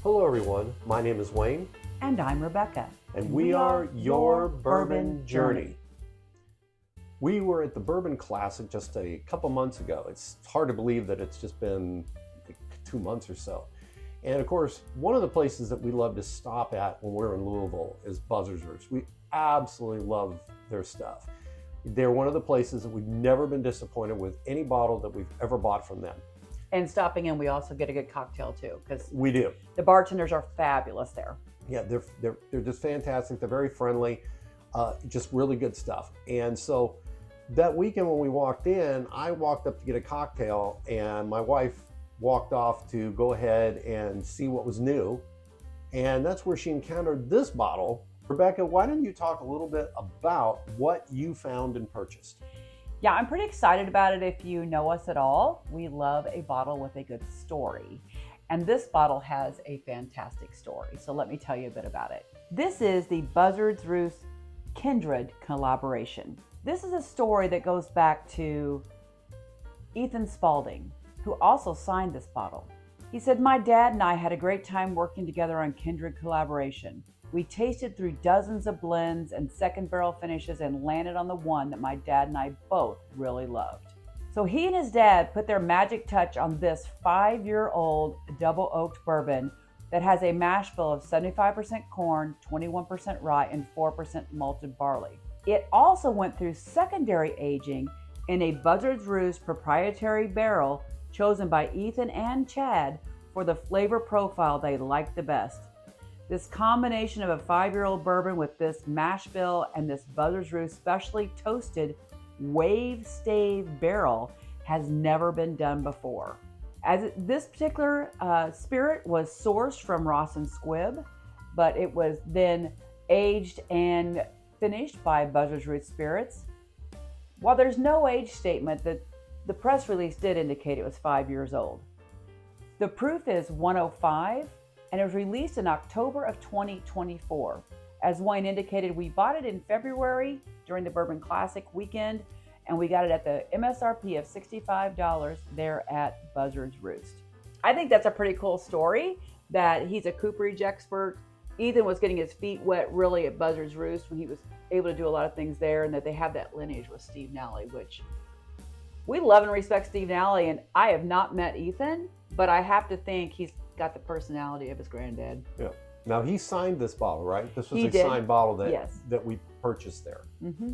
Hello everyone, my name is Wayne. And I'm Rebecca. And we are your Bourbon Journey. We were at the Bourbon Classic just a couple months ago. It's hard to believe that it's just been like 2 months or so. And of course, one of the places that we love to stop at when we're in Louisville is Buzzard's Roost. We absolutely love their stuff. They're one of the places that we've never been disappointed with any bottle that we've ever bought from them. And stopping in, we also get a good cocktail too, because We do. the bartenders are fabulous there. Yeah, they're just fantastic. They're very friendly, just really good stuff. And so that weekend when we walked in, I walked up to get a cocktail and my wife walked off to go ahead and see what was new. And that's where she encountered this bottle. Rebecca, why don't you talk a little bit about what you found and purchased? Yeah, I'm pretty excited about it. If you know us at all, we love a bottle with a good story. And this bottle has a fantastic story. So let me tell you a bit about it. This is the Buzzards Roost Kindred Collaboration. This is a story that goes back to Ethan Spalding, who also signed this bottle. He said, "My dad and I had a great time working together on Kindred Collaboration. We tasted through dozens of blends and second barrel finishes and landed on the one that my dad and I both really loved." So he and his dad put their magic touch on this 5-year-old double oaked bourbon that has a mash bill of 75% corn, 21% rye, and 4% malted barley. It also went through secondary aging in a Buzzard's Roost proprietary barrel chosen by Ethan and Chad for the flavor profile they liked the best. This combination of a 5-year-old bourbon with this mash bill and this Buzzard's Roost specially toasted wave-stave barrel has never been done before. This particular spirit was sourced from Ross and Squibb, but it was then aged and finished by Buzzard's Roost Spirits. While there's no age statement, the press release did indicate it was 5 years old. The proof is 105, and it was released in October of 2024. As Wayne indicated, we bought it in February during the Bourbon Classic weekend, and we got it at the MSRP of $65 there at Buzzard's Roost. I think that's a pretty cool story that he's a cooperage expert. Ethan was getting his feet wet really at Buzzard's Roost when he was able to do a lot of things there, and that they have that lineage with Steve Nally, which we love and respect Steve Nally, and I have not met Ethan, but I have to think he's got the personality of his granddad. Yeah. Now he signed this bottle, right? This was He a did. signed bottle that Yes. that we purchased there. Mm-hmm.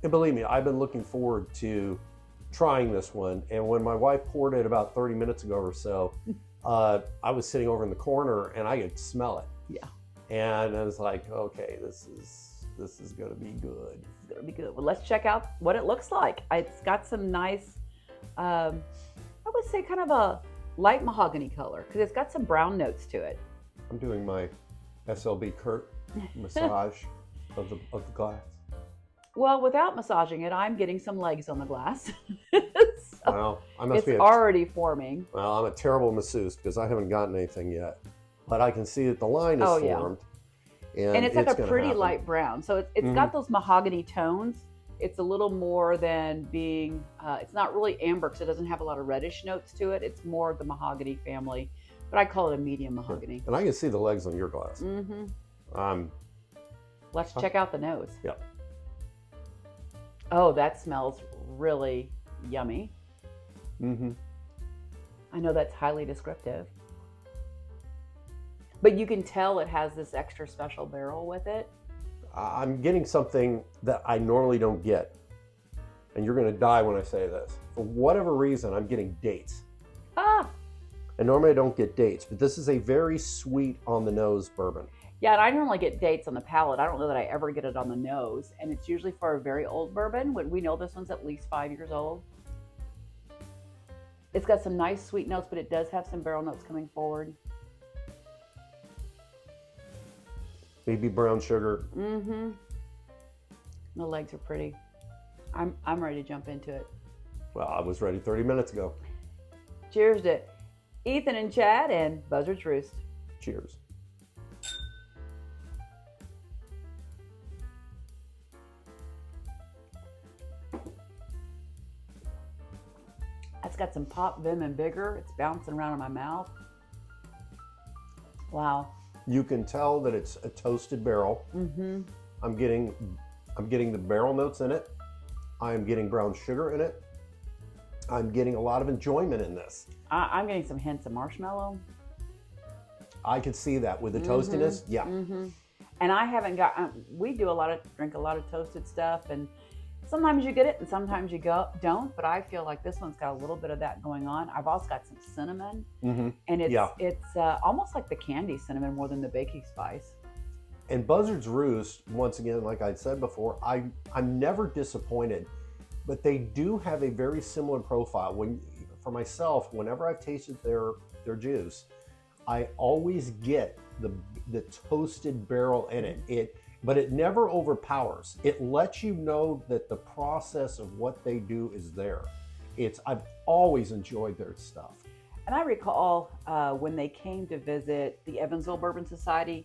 And believe me, I've been looking forward to trying this one. And when my wife poured it about 30 minutes ago or so, I was sitting over in the corner and I could smell it. Yeah. And I was like, okay, this is going to be good. It's gonna be good. Well, let's check out what it looks like. It's got some nice, I would say kind of a light mahogany color, because it's got some brown notes to it. I'm doing my SLB Kurt massage of the glass. Well, without massaging it, I'm getting some legs on the glass. So Well, I must it's be already forming. well, I'm a terrible masseuse because I haven't gotten anything yet. But I can see that the line is Oh, yeah. formed. And it's like a gonna pretty happen. light brown. So it's Mhm. got those mahogany tones. It's a little more than being, it's not really amber because it doesn't have a lot of reddish notes to it. It's more of the mahogany family, but I call it a medium mahogany. And I can see the legs on your glass. Mm-hmm. Let's check out the nose. Yep. Oh, that smells really yummy. Mm-hmm. I know that's highly descriptive. But you can tell it has this extra special barrel with it. I'm getting something that I normally don't get. And you're going to die when I say this. For whatever reason, I'm getting dates. Ah! And normally I don't get dates, but this is a very sweet on the nose bourbon. Yeah, and I normally get dates on the palate. I don't know that I ever get it on the nose. And it's usually for a very old bourbon. When we know this one's at least 5 years old. It's got some nice sweet notes, but it does have some barrel notes coming forward. Baby brown sugar. Mm-hmm. The legs are pretty. I'm ready to jump into it. Well, I was ready 30 minutes ago. Cheers to Ethan and Chad and Buzzard's Roost. Cheers. It's got some pop, vim, and vigor. It's bouncing around in my mouth. Wow. You can tell that it's a toasted barrel. Mm-hmm. I'm getting the barrel notes in it. I'm getting brown sugar in it. I'm getting a lot of enjoyment in this. I'm getting some hints of marshmallow. I could see that with the toastiness. Yeah. Mm-hmm. And I haven't got, we drink a lot of toasted stuff, and sometimes you get it and sometimes you don't, but I feel like this one's got a little bit of that going on. I've also got some cinnamon, and it's almost like the candy cinnamon more than the baking spice. And Buzzard's Roost, once again, like I said before, I'm never disappointed, but they do have a very similar profile. For myself, whenever I've tasted their juice, I always get the toasted barrel in it. But it never overpowers. It lets you know that the process of what they do is there. I've always enjoyed their stuff. And I recall when they came to visit the Evansville Bourbon Society,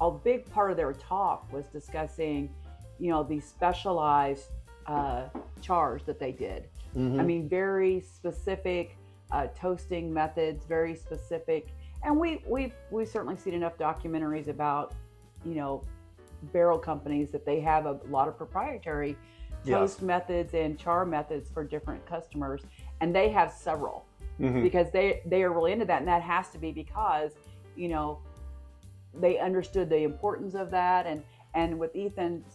a big part of their talk was discussing, these specialized chars that they did. Mm-hmm. I mean, very specific toasting methods, very specific. And we've certainly seen enough documentaries about, barrel companies that they have a lot of proprietary toast methods and char methods for different customers, and they have several because they are really into that, and that has to be because they understood the importance of that, and with Ethan's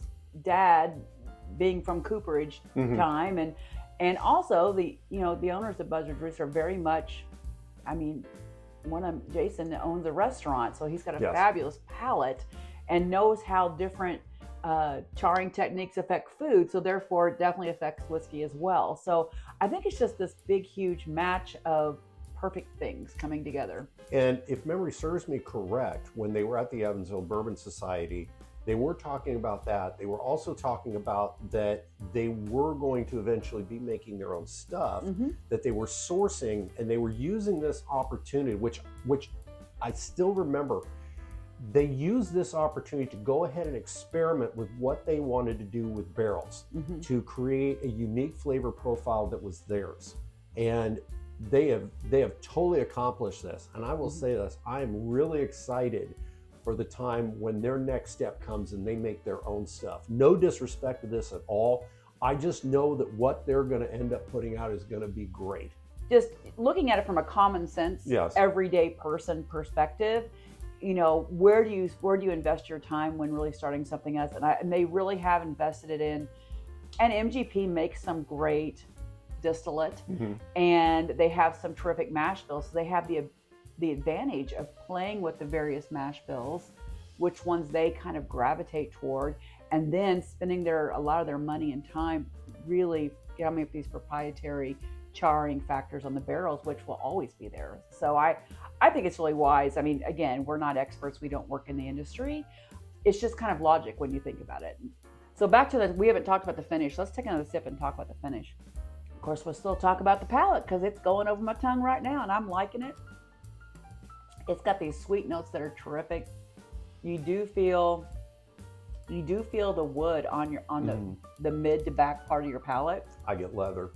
dad being from cooperage time, and also the owners of Buzzard Roost are very much, one of Jason that owns a restaurant, so he's got a fabulous palate and knows how different charring techniques affect food, so therefore it definitely affects whiskey as well. So I think it's just this big, huge match of perfect things coming together. And if memory serves me correct, when they were at the Evansville Bourbon Society, they were talking about that. They were also talking about that they were going to eventually be making their own stuff, that they were sourcing, and they were using this opportunity, which I still remember. They used this opportunity to go ahead and experiment with what they wanted to do with barrels to create a unique flavor profile that was theirs. And they have totally accomplished this. And I will say this, I am really excited for the time when their next step comes and they make their own stuff. No disrespect to this at all. I just know that what they're going to end up putting out is going to be great. Just looking at it from a common sense, everyday person perspective, where do you invest your time when really starting something else? And they really have invested it in. And MGP makes some great distillate, and they have some terrific mash bills. So they have the advantage of playing with the various mash bills, which ones they kind of gravitate toward, and then spending a lot of their money and time really coming up with these proprietary charring factors on the barrels, which will always be there. So I think it's really wise. Again, we're not experts. We don't work in the industry. It's just kind of logic when you think about it. So back to we haven't talked about the finish. Let's take another sip and talk about the finish. Of course, we'll still talk about the palate because it's going over my tongue right now and I'm liking it. It's got these sweet notes that are terrific. You do feel the wood on the mid to back part of your palate. I get leather.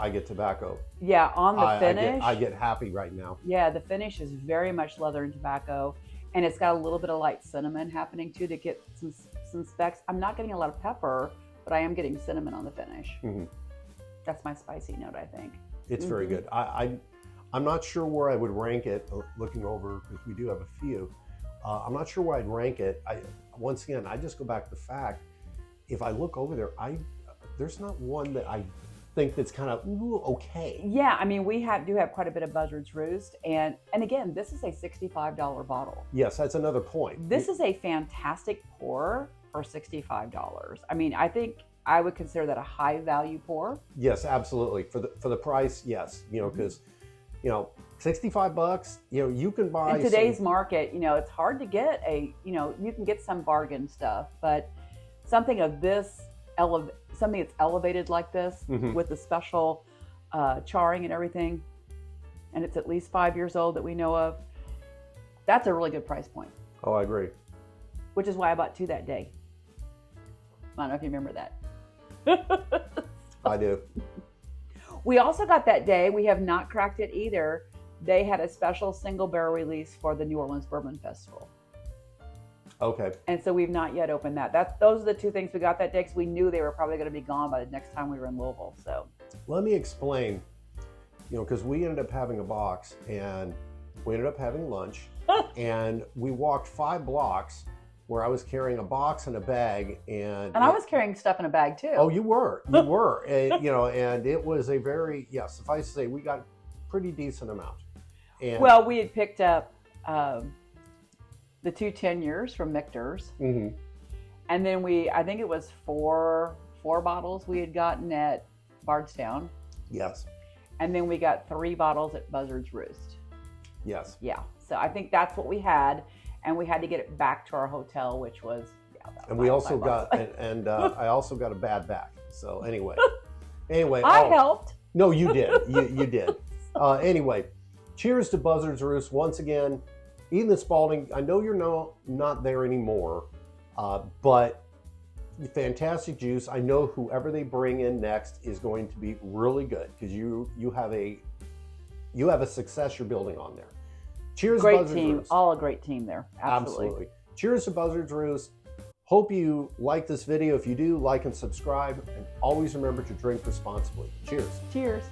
I get tobacco. Yeah, on the finish. I get happy right now. Yeah, the finish is very much leather and tobacco, and it's got a little bit of light cinnamon happening too to get some specks. I'm not getting a lot of pepper, but I am getting cinnamon on the finish. That's my spicy note, I think. It's very good. I'm not sure where I would rank it, looking over, because we do have a few. I'm not sure where I'd rank it. Once again, I just go back to the fact, if I look over there, there's not one that I think that's kind of okay. Yeah, we do have quite a bit of Buzzard's Roost, and again, this is a $65 bottle. Yes, that's another point. This is a fantastic pour for $65. I think I would consider that a high value pour. Yes, absolutely. For the price, yes. Because $65, you can buy in today's market. It's hard to get you can get some bargain stuff, but something of this something that's elevated like this with the special charring and everything, and it's at least 5 years old that we know of, that's a really good price point. Oh, I agree. Which is why I bought 2 that day. I don't know if you remember that. I do. We also got that day, we have not cracked it either, They had a special single barrel release for the New Orleans Bourbon Festival. Okay. And so we've not yet opened that. Those are the two things we got that day because we knew they were probably going to be gone by the next time we were in Louisville. So Let me explain, because we ended up having a box and we ended up having lunch and we walked 5 blocks where I was carrying a box and a bag and I was carrying stuff in a bag too. Oh, you were, and, and it was a very, suffice to say, we got a pretty decent amount. And, well, we had picked up the 2 10-years from Michter's. Mm-hmm. And then I think it was four bottles we had gotten at Bardstown. Yes. And then we got 3 bottles at Buzzard's Roost. Yes. Yeah. So I think that's what we had. And we had to get it back to our hotel, which was, and we also got, I also got a bad back. So anyway, I helped. No, you did. You did. Anyway, cheers to Buzzard's Roost once again. Ethan Spalding, I know you're not there anymore, but fantastic juice. I know whoever they bring in next is going to be really good because you have a success you're building on there. Cheers, great Buzzard's team, Roost. all a great team there. Absolutely. Cheers to Buzzard's Roost. Hope you like this video. If you do, like and subscribe, and always remember to drink responsibly. Cheers. Cheers.